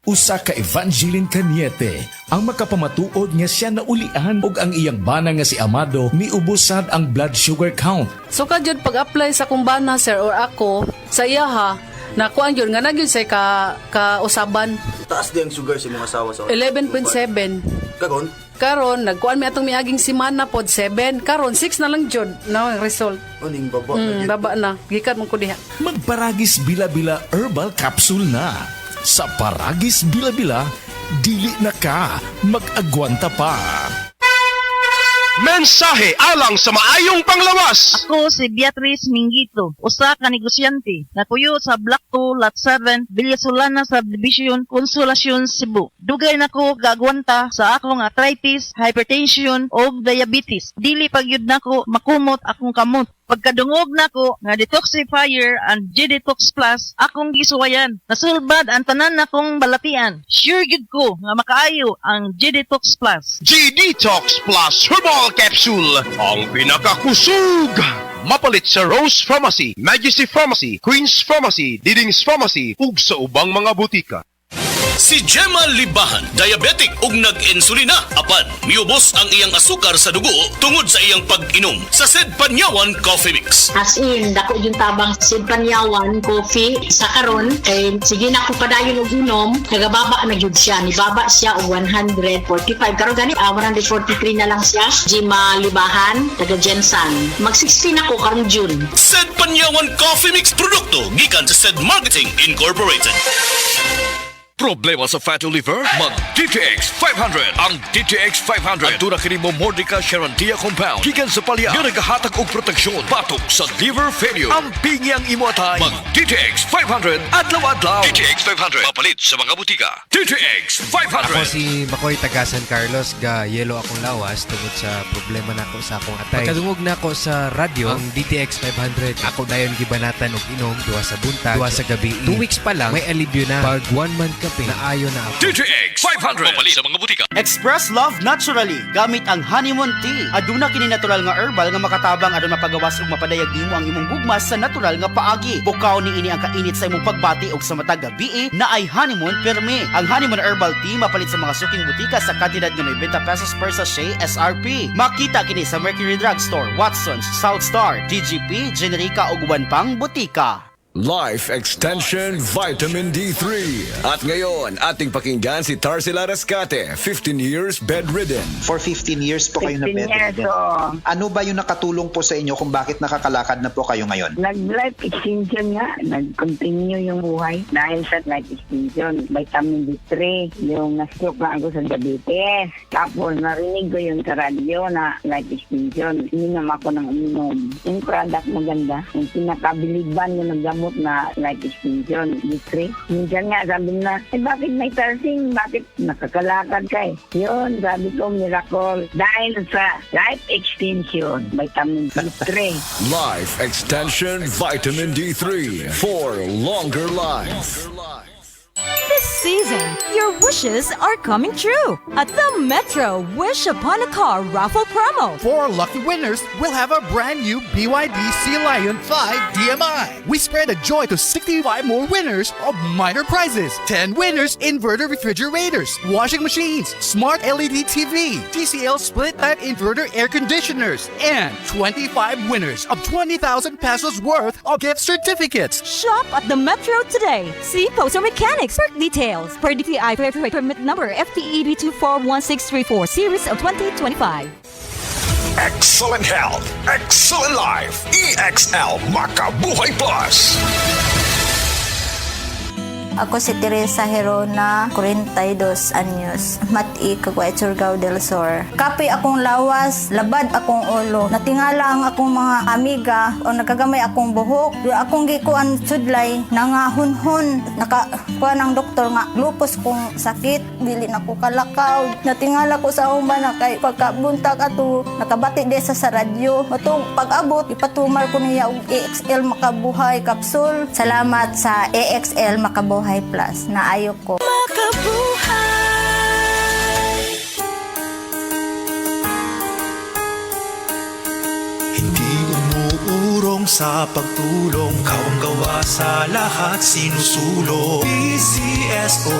Usa ka Evangeline Cañete ang makapamatuod nga siya naulian og ang iyang bana nga si Amado miubusad ang blood sugar count. So kadyod pag-apply sa kumbana sir or ako sa iya ha, nakuan yun nga nagyun say ka-usaban. Taas din ang sugar sa mga asawa sa 11.7. Karon? Karon nagkuan mi atong miaging semana pod 7. Karon 6 na lang jud na result. Aning baba na Baba na. Gikan mo ko diha. Magparagis bila-bila herbal capsule na. Sa Paragis Bila-Bila, dili na ka mag-agwanta pa. Mensahe alang sa maayong panglawas. Ako si Beatrice Mingito, usa ka negosyante na kuyo sa Block 2, Lot 7, Villasolana Subdivision, Consolacion, Cebu. Dugay nako gagwanta sa akong arthritis, hypertension o diabetes. Dili pagyud nako makumot akong kamot. Pagkadungog nako nga detoxifier and G-Detox Plus akong gisuwayan. Nasulbad ang tanan nakong balatian. Sure gid ko nga makaayo ang G-Detox Plus. G-Detox Plus Herbal Capsule, ang pinakakusog. Mapalit sa Rose Pharmacy, Majesty Pharmacy, Queen's Pharmacy, Diding's Pharmacy, ug sa ubang mga butika. Si Gemma Libahan, diabetic ug nag-insulina. Apan, miubos ang iyang asukar sa dugo tungod sa iyang pag-inom sa Sed Panyawan Coffee Mix. As in, dako yung tabang Sed Panyawan coffee sa karon kay sige na ko padayon og inom, nagababa na gyud siya, nibaba siya og 145 karon gani 143 na lang siya. Gemma Libahan, taga Jensan. Mag-16 ako karong June. Sed Panyawan Coffee Mix produkto gikan sa Sed Marketing Incorporated. Problema sa fatty liver? Mag DTX 500. Ang DTX 500 adto na kini mo Mordica Charantia compound gikan sa palya nga nagahatag og proteksyon batok sa liver failure. Ang pingyang imo atay. Mag DTX 500 adlaw-adlaw. DTX 500 mapalit sa mga butika. DTX 500. Ako si Bakoy taga San Carlos, ga yelo akong lawas tungod sa problema nako sa akong atay. Pagkadungog nako sa radyo ang DTX 500 ako dayon gibanatan og inom duha sa buntag, duha sa gabi. 2 weeks pa lang may alibyo na. Pag 1 month kape na ayo na ako. DTX 500 mapalit sa mga butika. Express Love Naturally gamit ang honeymoon tea. Aduna kini natural nga herbal nga makatabang aron mapagawas ug mapadayag nimo ang imong gugma sa natural nga paagi. Bukaw niini ang kainit sa imong pagbati ug sa matag gabi na ay honeymoon perme. Ang honeymoon herbal tea mapalit sa mga suking butika sa kantidad nga 90 pesos per sachet SRP. Makita kini sa Mercury Drugstore, Watson's, South Star, DGP, Generica ug uban pang butika. Life Extension Vitamin D3. At ngayon, ating pakinggan si Tarsila Rescate, 15 years bedridden. For 15 years po kayo na bedridden. Ano ba yung nakatulong po sa inyo kung bakit nakakalakad na po kayo ngayon? Nag-life extension nga. Nag-continue yung buhay dahil sa life extension. Vitamin D3, yung na-stroke na ako sa diabetes. Tapos narinig ko yung sa radyo na life extension. Inom ako ng inom. Yung product maganda. Yung pinakabiliban yung naggamot na life extension, D3. Minsan nga sabi na, bakit may tarsing? Bakit nakakalakad ka eh? Yun, sabi ko, miracle. Dahil sa life extension, vitamin D3. Life Extension Vitamin D3 for longer life. This season, your wishes are coming true at the Metro Wish Upon a Car raffle promo. 4 lucky winners will have a brand new BYD Sea Lion 5 DMI. We spread a joy to 65 more winners of minor prizes. 10 winners inverter refrigerators, washing machines, smart LED TV, TCL split type inverter air conditioners, and 25 winners of 20,000 pesos worth of gift certificates. Shop at the Metro today. See Poster Mechanics for details. Per DTI permit number FTEB 241634 series of 2025. Excellent health, excellent life. EXL Makabuhay Plus. Ako si Teresa Herona, 42 anyos, mati kagway Surigao del Sur. Kapi akong lawas, labad akong ulo. Natingala ang akong mga amiga o nagagamay akong buhok. Akong gikuan sudlay, nangahunhon. Nakakuha ng doktor nga, lupus kong sakit, dili na ko kalakaw. Natingala ko sa umba na kay pagkabuntag ato, nakabati de sa radyo. Atong pag-abot, ipatumar ko niya og EXL Makabuhay Capsule. Salamat sa EXL Makabuhay Plus na ayok ko. Hindi umuurong sa pagtulong, kau ang gawa sa lahat sinusulong. PCSO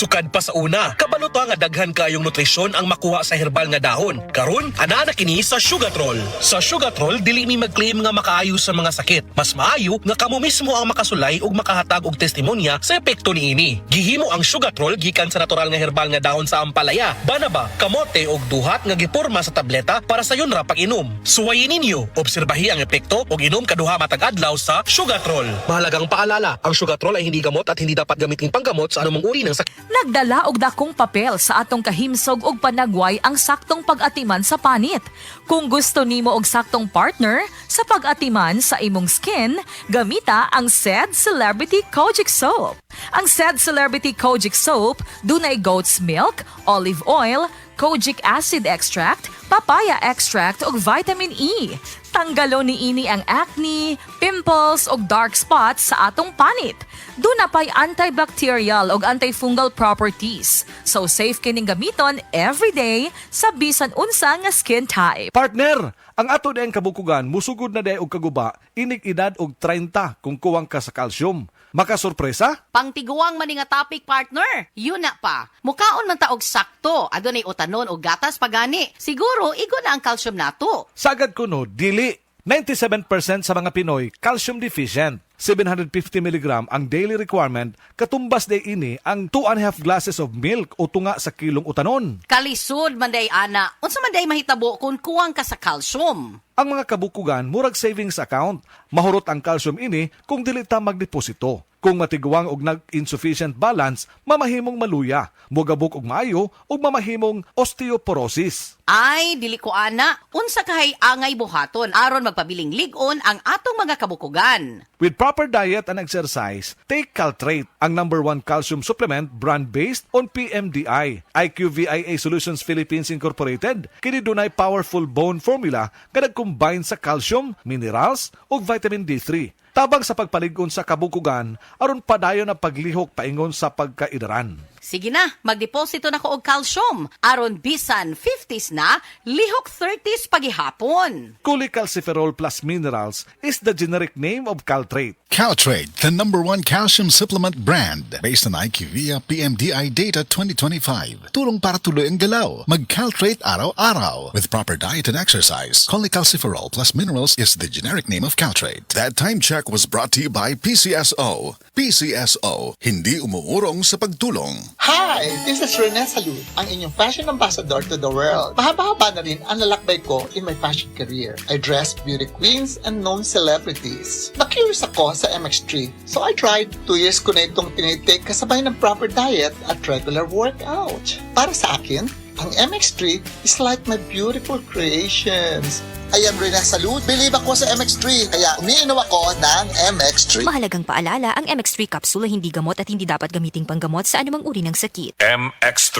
Sukad pa sa una, kabalo ta nga daghan kayong nutrisyon ang makuha sa herbal nga dahon. Karon, ana na kini sa Sugatrol. Sa Sugatrol, dili mi mag-claim nga makaayo sa mga sakit. Mas maayo nga kamo mismo ang makasulay ug makahatag og testimonya sa epekto niini. Gihimo ang Sugatrol gikan sa natural nga herbal nga dahon sa ampalaya, banaba, kamote ug duhat nga giporma sa tableta para sa yun ra pag-inom. Suwayin ninyo, obserbahi ang epekto ug inom kaduha matag adlaw sa Sugatrol. Mahalagang paalala, ang Sugatrol ay hindi gamot at hindi dapat gamitin panggamot sa anumang uri ng sakit. Nagdala og dakong papel sa atong kahimsog og panagway ang saktong pag-atiman sa panit. Kung gusto nimo og saktong partner sa pag-atiman sa imong skin, gamita ang SED Celebrity Kojic Soap. Ang SED Celebrity Kojic Soap dunay goat's milk, olive oil, kojic acid extract, papaya extract ug vitamin E. Tanggalo niini ang acne, pimples ug dark spots sa atong panit. Duna pay antibacterial ug antifungal properties. So safe kining gamiton everyday sa bisan unsa nga skin type. Partner, ang ato dayang kabukugan musugod na day og kaguba inig edad og 30 kung kuwang ka sa calcium. Makasurpresa? Pangtiguang man nga topic, partner. Yun na pa. Mukaon man ta og sakto. Adunay utanon og gatas pagani. Siguro igo na ang calcium nato. Sagad ko no, dili. 97% sa mga Pinoy calcium deficient. 750 mg ang daily requirement, katumbas day ini ang 2.5 glasses of milk o tunga sa kilong utanon. Kalisod man day ana. Unsa man day mahitabo kung kuwang ka sa calcium? Ang mga kabukugan murag savings account. Mahurot ang calcium ini kung dili ta magdeposito. Kung matiguang og nag-insufficient balance, mamahimong maluya, mugabok og maayo ug mamahimong osteoporosis. Ay, dili ko ana. Unsa kahay angay buhaton aron magpabiling ligon ang atong mga kabukugan. With proper diet and exercise, take Caltrate, ang #1 calcium supplement brand based on PMDI. IQVIA Solutions Philippines Incorporated, kini dunay powerful bone formula nga nag-combine sa calcium, minerals ug vitamin D3. Tabang sa pagpaligon sa kabukugan, aron padayon na paglihok paingon sa pagkaidaran. Sige na, magdeposito na ko og calcium. Aron bisan 50s na, lihok 30s pagihapon. Cholecalciferol plus minerals is the generic name of Caltrate. Caltrate, the #1 calcium supplement brand based on IQVIA PMDI data 2025. Tulong para tuloy ang galaw. Mag-Caltrate araw-araw with proper diet and exercise. Cholecalciferol plus minerals is the generic name of Caltrate. That time check was brought to you by PCSO. PCSO, hindi umuurong sa pagtulong. Hi! This is Rene Salud, ang inyong fashion ambassador to the world. Mahaba-haba na rin ang lalakbay ko in my fashion career. I dress beauty queens and known celebrities. Na-curious ako sa MX3, so I tried. 2 years ko na itong tinitake kasabay ng proper diet at regular workout. Para sa akin, ang MX3 is like my beautiful creations. I am Rene Salud. Believe ako sa MX3, kaya umiinom ako ng MX3. Mahalagang paalala, ang MX3 capsule ay hindi gamot at hindi dapat gamiting panggamot sa anumang uri ng sakit. MX3.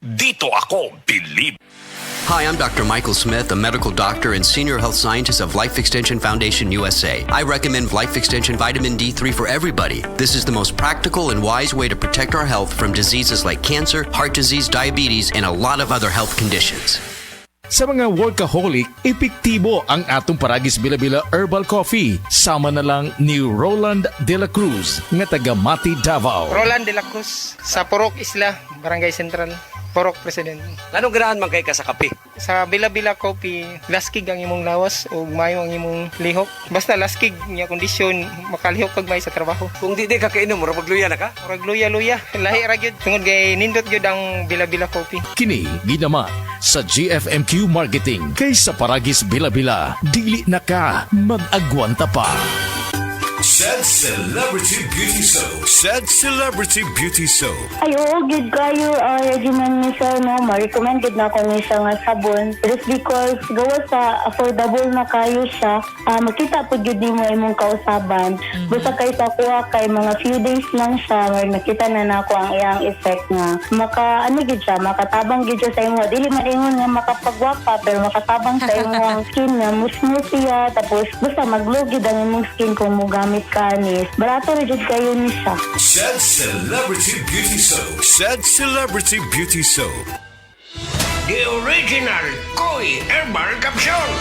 Dito ako believe. Hi, I'm Dr. Michael Smith, a medical doctor and senior health scientist of Life Extension Foundation USA. I recommend Life Extension Vitamin D3 for everybody. This is the most practical and wise way to protect our health from diseases like cancer, heart disease, diabetes, and a lot of other health conditions. Sa mga workaholic, epektibo ang atong Paragis Bila-Bila Herbal Coffee. Sama na lang ni Roland De La Cruz, nga taga Mati, Davao. Roland De La Cruz, sa Purok Isla, Barangay Central, Purok President. Anong ganahan man kay ka sa kape? Sa Bila-Bila Coffee, laskig ang imong lawas o mayo ang imong lihok. Basta laskig niya kondisyon, makalihok pag may sa trabaho. Kung di ka kainom, murag magluya na ka? Murag luya-luya. Lahi ra gyud. Tungod kay nindot gyud ang Bila-Bila Coffee. Kini ginama sa GFMQ Marketing kaysa Paragis Bila-Bila. Dili na ka mag-agwanta pa. SED Celebrity Beauty Soap. SED Celebrity Beauty Soap. Ay, oo, good kayo. Regimen ni sir, no? Ma-recommended na ako ni siya nga sabon. Just because gawa sa affordable na kayo siya, makita po yun din mo imong kausaban. Basta kayo sa kuha kay mga few days lang siya, nakita na ako ang iyang effect nga. Makatabang gid siya sa imo. Dili malingon nga makapagwapa, pero makatabang sa imong skin nga, musmooth siya. Tapos, basta mag-glow gid ang imong skin kung mugamit kanis. Barato rin kayo ni siya. SED Celebrity Beauty Soap. SED Celebrity Beauty Soap. The original Koi Herbal Capsule.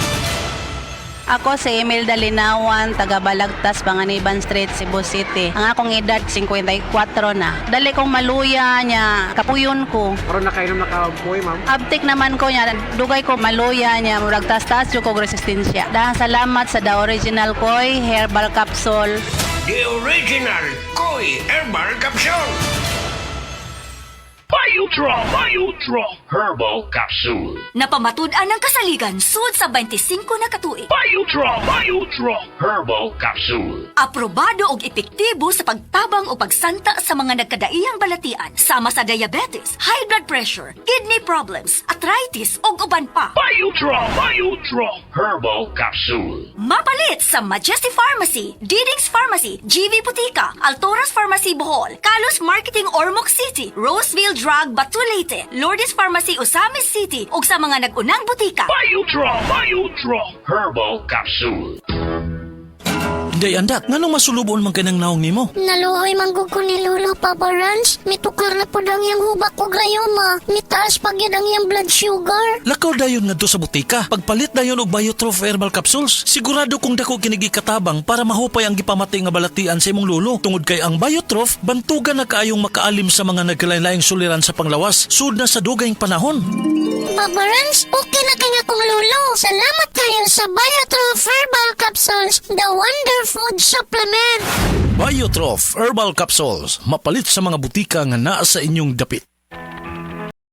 Ako si Imelda Linawan, taga Balagtas, Panganiban Street, Cebu City. Ang akong edad 54 na. Dali kong maluya niya, kapuyon ko. Pero nakainom na kapoy, ma'am? Abtik naman ko niya, dugay ko maluya niya, murag tas-tas yung kong resistensya. Dahil salamat sa The Original Koi Herbal Capsule. The Original Koi Herbal Capsule. Biotro Herbal Capsule. Napamatud-an ng kasaligan sud sa 25 na katuig. Biotro Herbal Capsule. Aprobado og epektibo sa pagtabang o pagsanta sa mga nagkadaiyang balatian sama sa diabetes, high blood pressure, kidney problems, arthritis ug uban pa. Biotro Herbal Capsule. Mapalit sa Majesty Pharmacy, Diding's Pharmacy, GV Butika, Altoras Pharmacy Bohol, Kalos Marketing Ormoc City, Roseville Drug Batulete, Lourdes Pharmacy Osamis City ug sa mga nag-unang butika. Biotro Herbal Capsule. Day andak, nganong masulubon man kanang naong nimo? Naluoy manggug ko ni Lolo Papa Rans. Mitukar na po dang yung hubak ko gayoma. Mitaas pag yan ang yung blood sugar. Lakaw dayon ngadto sa butika. Pagpalit dayon og Biotrof Herbal Capsules, sigurado kung dako kinigi katabang para mahupay ang gipamati nga balatian sa imong lolo. Tungod kay ang Biotrof bantugan na kaayong makaalim sa mga nagkalain-laing suliran sa panglawas sud na sa dugayng panahon. Papa Rans, okay na kaya kong lolo. Salamat kayo sa Biotrof Herbal Capsules, the Wonder Food Supplement. Biotrof Herbal Capsules, mapalit sa mga butika nga naa sa inyong dapit.